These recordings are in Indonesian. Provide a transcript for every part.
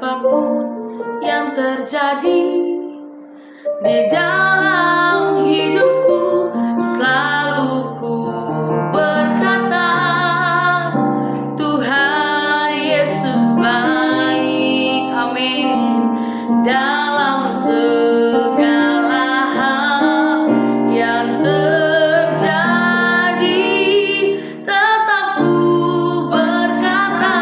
apapun yang terjadi di dalam hidupku, selalu ku berkata, Tuhan Yesus baik. Amin. Dalam segala hal yang terjadi, tetap ku berkata,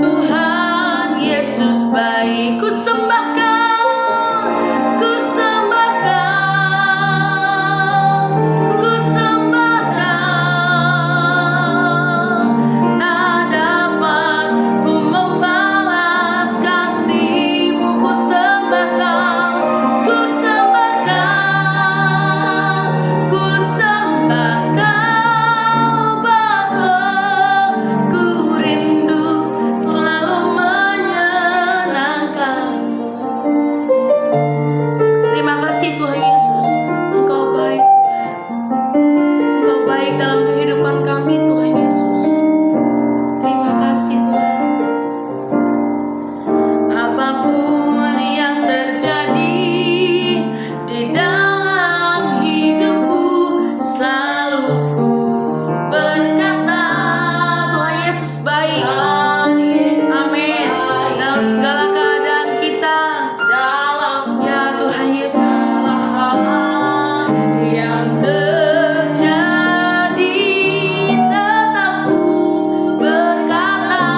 Tuhan Yesus baik. Ku sembahkan, ku sembahkan, ku sembahkan. Tak dapat ku membalas kasih-Mu, ku sembahkan, ku sembahkan, ku sembahkan, Bapa. Ku rindu selalu menyenangkan-Mu. Terima kasih Tuhan Yesus, Engkau baik Tuhan. Engkau baik dalam kehidupan kami Tuhan Yesus. Terima kasih Tuhan. Apapun yang terjadi di dalam hidupku, selalu ku berkata, Tuhan Yesus baik. Amin. Dalam segala keadaan kita, ya Tuhan Yesus, yang terjadi, tetap ku berkata,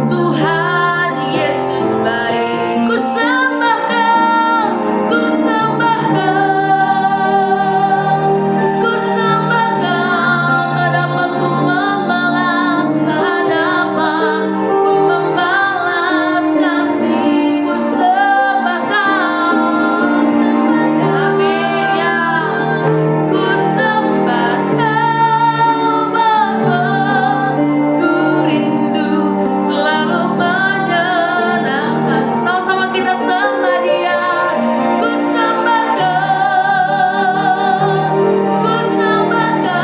Tuhan Yesus baik. Ku sembahkan, ku sembahkan, ku sembahkan. Tak dapat ku membalas, tak dapat ku membalas kasih. Ku sembahkan, amin ya. Ku sembahkan, Bapa. Ku rindu selalu menyenangkan. Sama-sama kita sembah Dia. Ku sembahkan, ku sembahkan.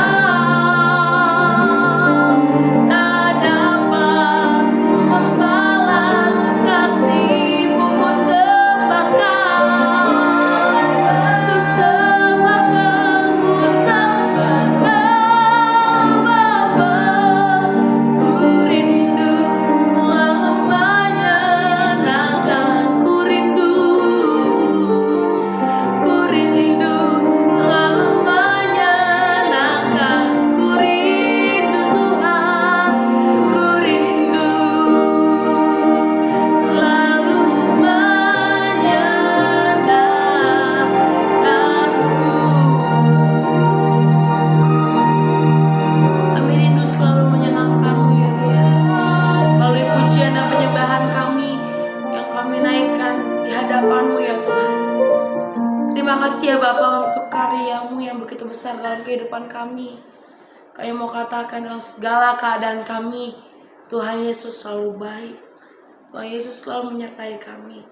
Tak dapat ku membalas kasih-Mu, ku sembahkan, ku sembahkan, ku sembahkan, Bapa. Ku rindu selalu menyenangkan. Ku rindu selalu menyenangkan. Ku rindu Tuhan, ku rindu selalu menyenangkan-Mu. Kami rindu selalu menyenangkan-Mu ya Tuhan. Melalui pujian dan penyembahan kami yang kami naikkan di hadapan-Mu ya Tuhan. Terima kasih ya Bapa untuk karya-Mu yang begitu besar dalam kehidupan kami. Kami mau katakan dalam segala keadaan kami, Tuhan Yesus selalu baik. Tuhan Yesus selalu menyertai kami.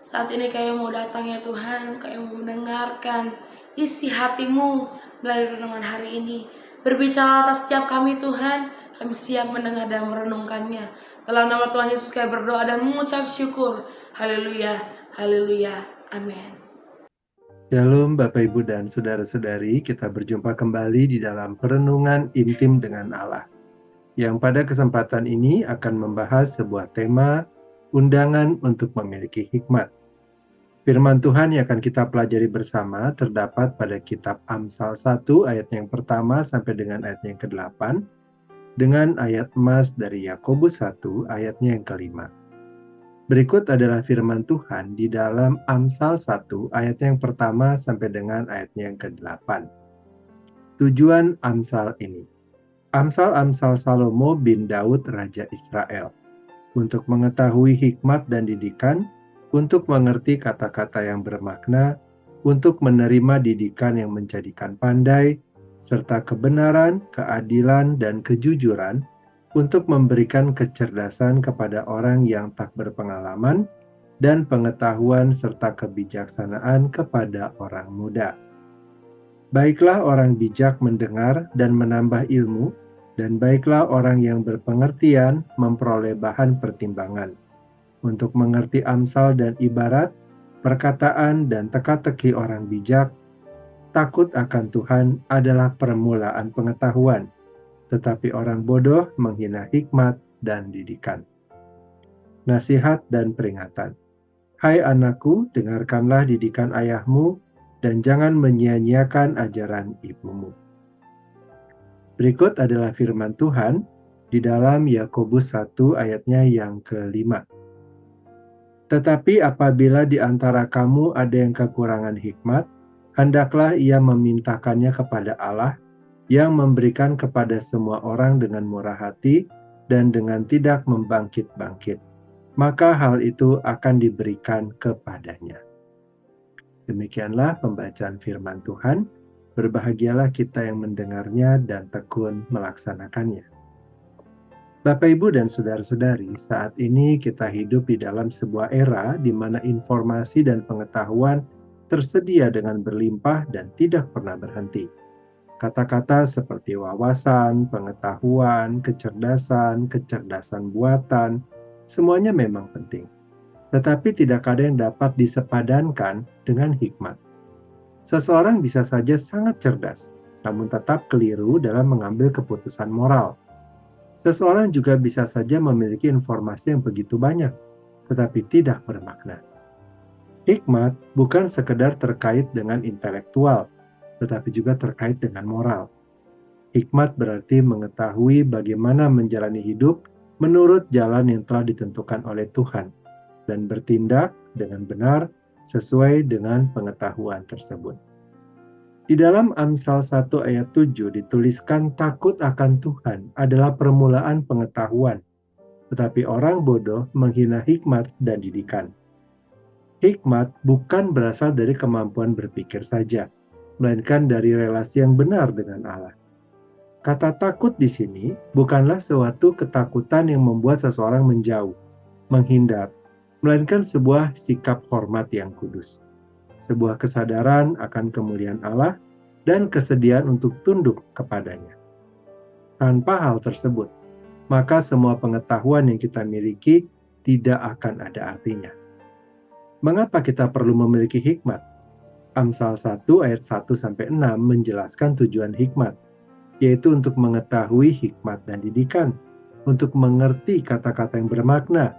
Saat ini kami mau datang ya Tuhan, kami mau mendengarkan isi hati-Mu melalui renungan hari ini. Berbicara atas setiap kami Tuhan, kami siap mendengar dan merenungkannya. Dalam nama Tuhan Yesus kami berdoa dan mengucap syukur. Haleluya, haleluya, amin. Shalom Bapak Ibu dan Saudara-saudari, kita berjumpa kembali di dalam Perenungan Intim dengan Allah, yang pada kesempatan ini akan membahas sebuah tema, undangan untuk memiliki hikmat. Firman Tuhan yang akan kita pelajari bersama terdapat pada kitab Amsal 1 ayat yang pertama sampai dengan ayat yang ke-8, dengan ayat emas dari Yakobus 1 ayatnya yang ke-5. Berikut adalah firman Tuhan di dalam Amsal 1 ayat yang pertama sampai dengan ayatnya yang ke-8. Tujuan Amsal ini. Amsal-amsal Salomo bin Daud Raja Israel. Untuk mengetahui hikmat dan didikan, untuk mengerti kata-kata yang bermakna, untuk menerima didikan yang menjadikan pandai, serta kebenaran, keadilan, dan kejujuran, untuk memberikan kecerdasan kepada orang yang tak berpengalaman, dan pengetahuan serta kebijaksanaan kepada orang muda. Baiklah orang bijak mendengar dan menambah ilmu, Dan baiklah orang yang berpengertian memperoleh bahan pertimbangan untuk mengerti amsal dan ibarat, perkataan dan teka-teki orang bijak. Takut akan Tuhan adalah permulaan pengetahuan, tetapi orang bodoh menghina hikmat dan didikan. Nasihat dan peringatan. Hai anakku, dengarkanlah didikan ayahmu, dan jangan menyia-nyiakan ajaran ibumu. Berikut adalah firman Tuhan di dalam Yakobus 1 ayatnya yang ke-5. Tetapi apabila di antara kamu ada yang kekurangan hikmat, hendaklah ia memintakannya kepada Allah, yang memberikan kepada semua orang dengan murah hati dan dengan tidak membangkit-bangkit. Maka hal itu akan diberikan kepadanya. Demikianlah pembacaan firman Tuhan. Berbahagialah kita yang mendengarnya dan tekun melaksanakannya. Bapak, Ibu, dan saudara-saudari, saat ini kita hidup di dalam sebuah era di mana informasi dan pengetahuan tersedia dengan berlimpah dan tidak pernah berhenti. Kata-kata seperti wawasan, pengetahuan, kecerdasan buatan, semuanya memang penting. Tetapi tidak ada yang dapat disepadankan dengan hikmat. Seseorang bisa saja sangat cerdas, namun tetap keliru dalam mengambil keputusan moral. Seseorang juga bisa saja memiliki informasi yang begitu banyak, tetapi tidak bermakna. Hikmat bukan sekedar terkait dengan intelektual, tetapi juga terkait dengan moral. Hikmat berarti mengetahui bagaimana menjalani hidup menurut jalan yang telah ditentukan oleh Tuhan, dan bertindak dengan benar sesuai dengan pengetahuan tersebut. Di dalam Amsal 1 ayat 7 dituliskan takut akan Tuhan adalah permulaan pengetahuan, tetapi orang bodoh menghina hikmat dan didikan. Hikmat bukan berasal dari kemampuan berpikir saja, melainkan dari relasi yang benar dengan Allah. Kata takut di sini bukanlah suatu ketakutan yang membuat seseorang menjauh, menghindar, melainkan sebuah sikap hormat yang kudus. Sebuah kesadaran akan kemuliaan Allah dan kesediaan untuk tunduk kepadanya. Tanpa hal tersebut, maka semua pengetahuan yang kita miliki tidak akan ada artinya. Mengapa kita perlu memiliki hikmat? Amsal 1 ayat 1-6 menjelaskan tujuan hikmat, yaitu untuk mengetahui hikmat dan didikan, untuk mengerti kata-kata yang bermakna,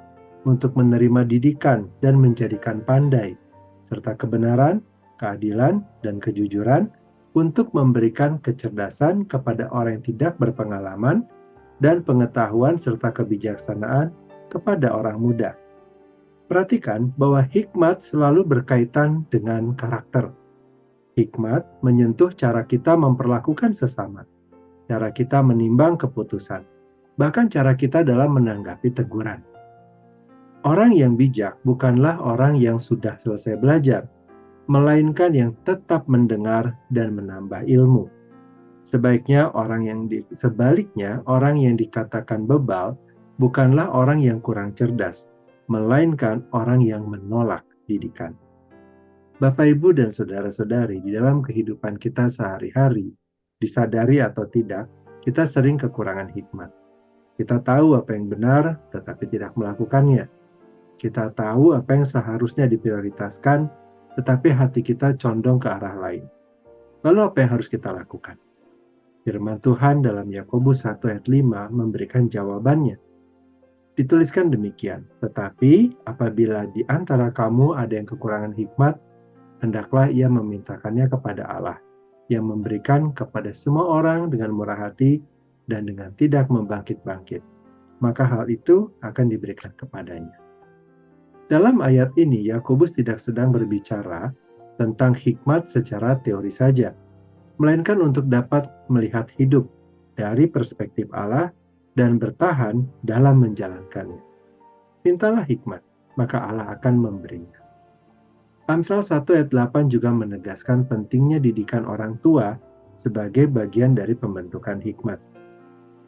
untuk menerima didikan dan menjadikan pandai, serta kebenaran, keadilan, dan kejujuran, untuk memberikan kecerdasan kepada orang yang tidak berpengalaman, dan pengetahuan serta kebijaksanaan kepada orang muda. Perhatikan bahwa hikmat selalu berkaitan dengan karakter. Hikmat menyentuh cara kita memperlakukan sesama, cara kita menimbang keputusan, bahkan cara kita dalam menanggapi teguran. Orang yang bijak bukanlah orang yang sudah selesai belajar, melainkan yang tetap mendengar dan menambah ilmu. Sebaliknya orang yang dikatakan bebal bukanlah orang yang kurang cerdas, melainkan orang yang menolak didikan. Bapak, Ibu, dan saudara-saudari, di dalam kehidupan kita sehari-hari, disadari atau tidak, kita sering kekurangan hikmat. Kita tahu apa yang benar, tetapi tidak melakukannya. Kita tahu apa yang seharusnya diprioritaskan, tetapi hati kita condong ke arah lain. Lalu apa yang harus kita lakukan? Firman Tuhan dalam Yakobus 1 ayat 5 memberikan jawabannya. Dituliskan demikian, tetapi apabila di antara kamu ada yang kekurangan hikmat, hendaklah ia memintakannya kepada Allah, yang memberikan kepada semua orang dengan murah hati dan dengan tidak membangkit-bangkit. Maka hal itu akan diberikan kepadanya. Dalam ayat ini, Yakobus tidak sedang berbicara tentang hikmat secara teori saja, melainkan untuk dapat melihat hidup dari perspektif Allah dan bertahan dalam menjalankannya. Mintalah hikmat, maka Allah akan memberinya. Amsal 1 ayat 8 juga menegaskan pentingnya didikan orang tua sebagai bagian dari pembentukan hikmat.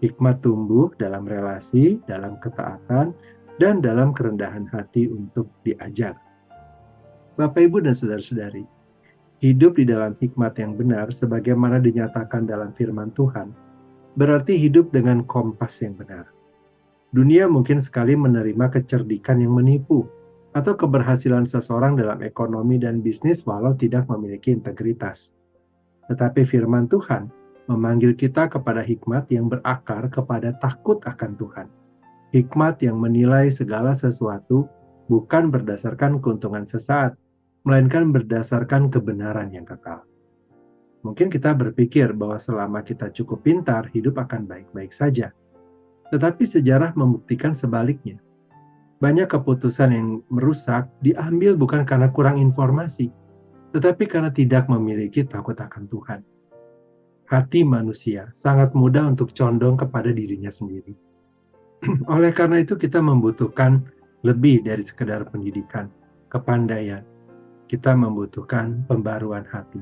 Hikmat tumbuh dalam relasi, dalam ketaatan, dan dalam kerendahan hati untuk diajar. Bapak, Ibu, dan saudara-saudari, hidup di dalam hikmat yang benar sebagaimana dinyatakan dalam firman Tuhan berarti hidup dengan kompas yang benar. Dunia mungkin sekali menerima kecerdikan yang menipu, atau keberhasilan seseorang dalam ekonomi dan bisnis walau tidak memiliki integritas. Tetapi firman Tuhan memanggil kita kepada hikmat yang berakar kepada takut akan Tuhan. Hikmat yang menilai segala sesuatu bukan berdasarkan keuntungan sesaat, melainkan berdasarkan kebenaran yang kekal. Mungkin kita berpikir bahwa selama kita cukup pintar, hidup akan baik-baik saja. Tetapi sejarah membuktikan sebaliknya. Banyak keputusan yang merusak diambil bukan karena kurang informasi, tetapi karena tidak memiliki takut akan Tuhan. Hati manusia sangat mudah untuk condong kepada dirinya sendiri. Oleh karena itu kita membutuhkan lebih dari sekedar pendidikan, kepandaian. Kita membutuhkan pembaruan hati.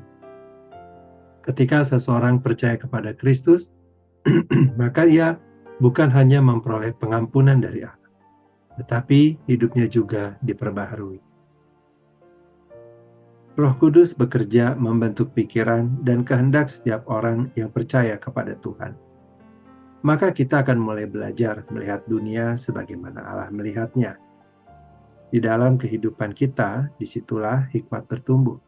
Ketika seseorang percaya kepada Kristus, maka ia bukan hanya memperoleh pengampunan dari Allah, tetapi hidupnya juga diperbaharui. Roh Kudus bekerja membentuk pikiran dan kehendak setiap orang yang percaya kepada Tuhan. Maka kita akan mulai belajar melihat dunia sebagaimana Allah melihatnya. Di dalam kehidupan kita, disitulah hikmat bertumbuh,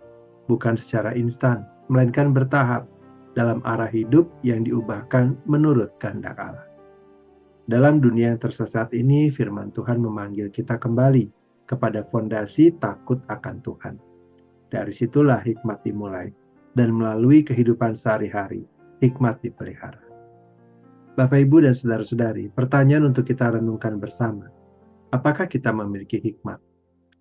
bukan secara instan, melainkan bertahap dalam arah hidup yang diubahkan menurut kehendak Allah. Dalam dunia yang tersesat ini, firman Tuhan memanggil kita kembali kepada fondasi takut akan Tuhan. Dari situlah hikmat dimulai, dan melalui kehidupan sehari-hari, hikmat dipelihara. Bapak, Ibu, dan saudara-saudari, pertanyaan untuk kita renungkan bersama. Apakah kita memiliki hikmat?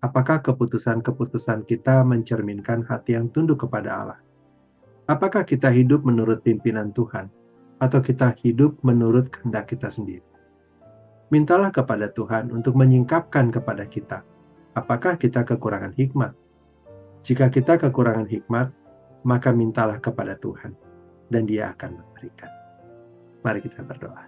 Apakah keputusan-keputusan kita mencerminkan hati yang tunduk kepada Allah? Apakah kita hidup menurut pimpinan Tuhan, atau kita hidup menurut kehendak kita sendiri? Mintalah kepada Tuhan untuk menyingkapkan kepada kita, apakah kita kekurangan hikmat? Jika kita kekurangan hikmat, maka mintalah kepada Tuhan, dan Dia akan memberikan. Mari kita berdoa.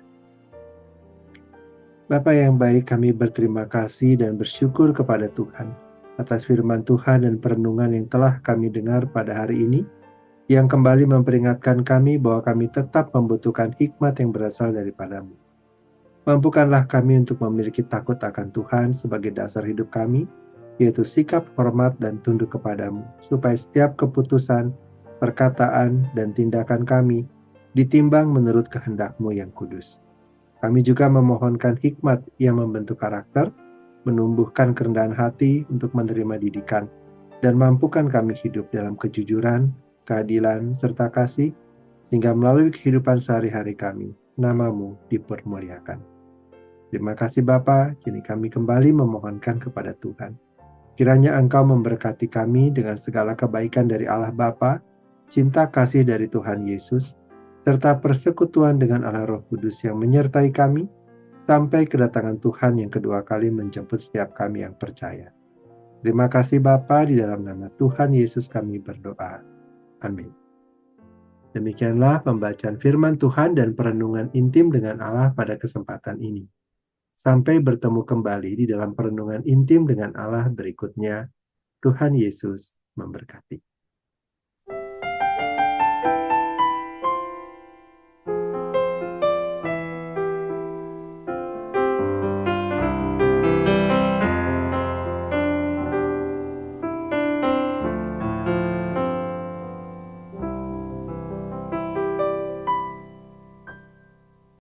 Bapa yang baik, kami berterima kasih dan bersyukur kepada Tuhan atas firman Tuhan dan perenungan yang telah kami dengar pada hari ini, yang kembali memperingatkan kami bahwa kami tetap membutuhkan hikmat yang berasal daripada-Mu. Mampukanlah kami untuk memiliki takut akan Tuhan sebagai dasar hidup kami, yaitu sikap hormat dan tunduk kepada-Mu, supaya setiap keputusan, perkataan, dan tindakan kami ditimbang menurut kehendak-Mu yang kudus. Kami juga memohonkan hikmat yang membentuk karakter, menumbuhkan kerendahan hati untuk menerima didikan, dan mampukan kami hidup dalam kejujuran, keadilan, serta kasih, sehingga melalui kehidupan sehari-hari kami, nama-Mu dipermuliakan. Terima kasih Bapa, kini kami kembali memohonkan kepada Tuhan. Kiranya Engkau memberkati kami dengan segala kebaikan dari Allah Bapa, cinta kasih dari Tuhan Yesus, serta persekutuan dengan Allah Roh Kudus yang menyertai kami, sampai kedatangan Tuhan yang kedua kali menjemput setiap kami yang percaya. Terima kasih Bapa, di dalam nama Tuhan Yesus kami berdoa. Amin. Demikianlah pembacaan firman Tuhan dan perenungan intim dengan Allah pada kesempatan ini. Sampai bertemu kembali di dalam perenungan intim dengan Allah berikutnya. Tuhan Yesus memberkati.